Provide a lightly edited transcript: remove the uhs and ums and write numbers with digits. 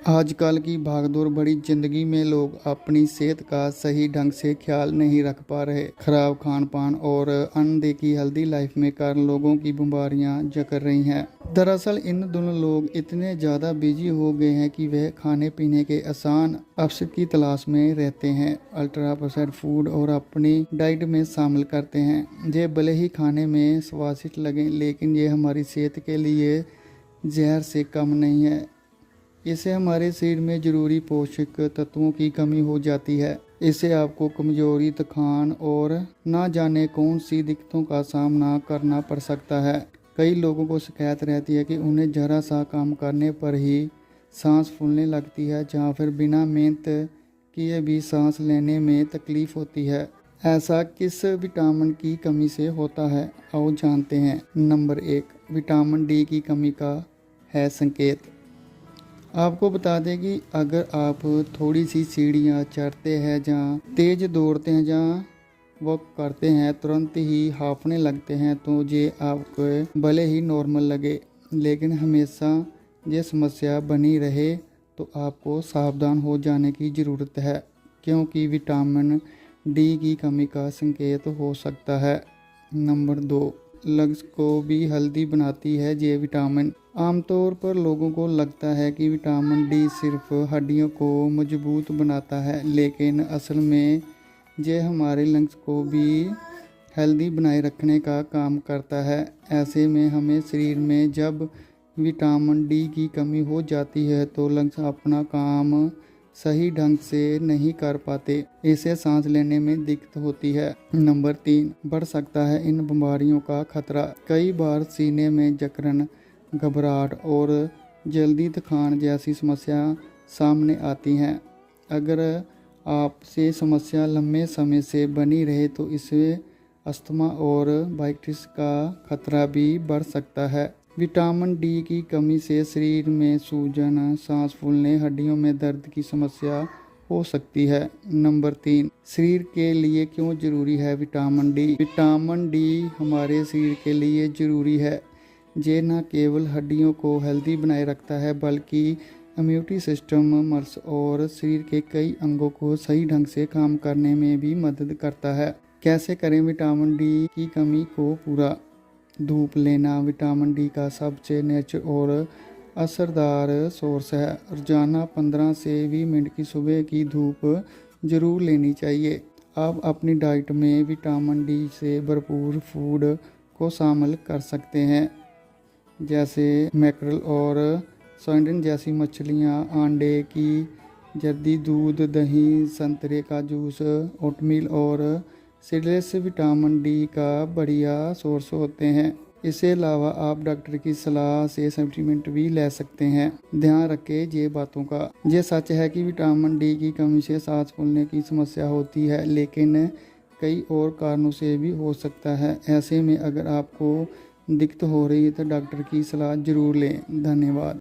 आजकल की भागदौड़ भरी जिंदगी में लोग अपनी सेहत का सही ढंग से ख्याल नहीं रख पा रहे। खराब खान पान और अनदेखी हेल्दी लाइफ में कारण लोगों की बीमारियां जकड़ रही हैं। दरअसल इन दोनों लोग इतने ज़्यादा बिजी हो गए हैं कि वह खाने पीने के आसान ऑप्शन की तलाश में रहते हैं। अल्ट्रा प्रोसेस्ड फूड और अपनी डाइट में शामिल करते हैं। ये भले ही खाने में स्वादिष्ट लगें, लेकिन ये हमारी सेहत के लिए जहर से कम नहीं है। इससे हमारे शरीर में जरूरी पोषक तत्वों की कमी हो जाती है। इससे आपको कमजोरी, थकान और ना जाने कौन सी दिक्कतों का सामना करना पड़ सकता है। कई लोगों को शिकायत रहती है कि उन्हें जरा सा काम करने पर ही सांस फूलने लगती है, जहाँ फिर बिना मेहनत किए भी सांस लेने में तकलीफ होती है। ऐसा किस विटामिन की कमी से होता है, आओ जानते हैं। नंबर 1, विटामिन डी की कमी का है संकेत। आपको बता दें कि अगर आप थोड़ी सी सीढ़ियाँ चढ़ते हैं, जहाँ तेज दौड़ते हैं, जहाँ वॉक करते हैं, तुरंत ही हांफने लगते हैं, तो ये आपको भले ही नॉर्मल लगे, लेकिन हमेशा ये समस्या बनी रहे तो आपको सावधान हो जाने की ज़रूरत है, क्योंकि विटामिन डी की कमी का संकेत हो सकता है। नंबर 2, लंग्स को भी हेल्दी बनाती है ये विटामिन। आमतौर पर लोगों को लगता है कि विटामिन डी सिर्फ हड्डियों को मजबूत बनाता है, लेकिन असल में ये हमारे लंग्स को भी हेल्दी बनाए रखने का काम करता है। ऐसे में हमें शरीर में जब विटामिन डी की कमी हो जाती है तो लंग्स अपना काम सही ढंग से नहीं कर पाते। इसे सांस लेने में दिक्कत होती है। नंबर 3, बढ़ सकता है इन बीमारियों का खतरा। कई बार सीने में जकड़न, घबराहट और जल्दी थकान जैसी समस्या सामने आती हैं। अगर आपसे समस्या लंबे समय से बनी रहे तो इससे अस्थमा और ब्रोंकाइटिस का खतरा भी बढ़ सकता है। विटामिन डी की कमी से शरीर में सूजन, सांस फूलने, हड्डियों में दर्द की समस्या हो सकती है। नंबर 3, शरीर के लिए क्यों जरूरी है विटामिन डी। विटामिन डी हमारे शरीर के लिए जरूरी है। ये न केवल हड्डियों को हेल्दी बनाए रखता है, बल्कि इम्यूनिटी सिस्टम, मसल्स और शरीर के कई अंगों को सही ढंग से काम करने में भी मदद करता है। कैसे करें विटामिन डी की कमी को पूरा। धूप लेना विटामिन डी का सबसे नेचुरल और असरदार सोर्स है। रोजाना 15 से 20 मिनट की सुबह की धूप जरूर लेनी चाहिए। आप अपनी डाइट में विटामिन डी से भरपूर फूड को शामिल कर सकते हैं, जैसे मैकरल और सार्डिन जैसी मछलियाँ, अंडे की जर्दी, दूध, दही, संतरे का जूस, ओटमील और सीड्स विटामिन डी का बढ़िया सोर्स होते हैं। इसके अलावा आप डॉक्टर की सलाह से सप्लीमेंट भी ले सकते हैं। ध्यान रखें ये बातों का। ये सच है कि विटामिन डी की कमी से सांस फूलने की समस्या होती है, लेकिन कई और कारणों से भी हो सकता है। ऐसे में अगर आपको दिक्कत हो रही है तो डॉक्टर की सलाह जरूर लें। धन्यवाद।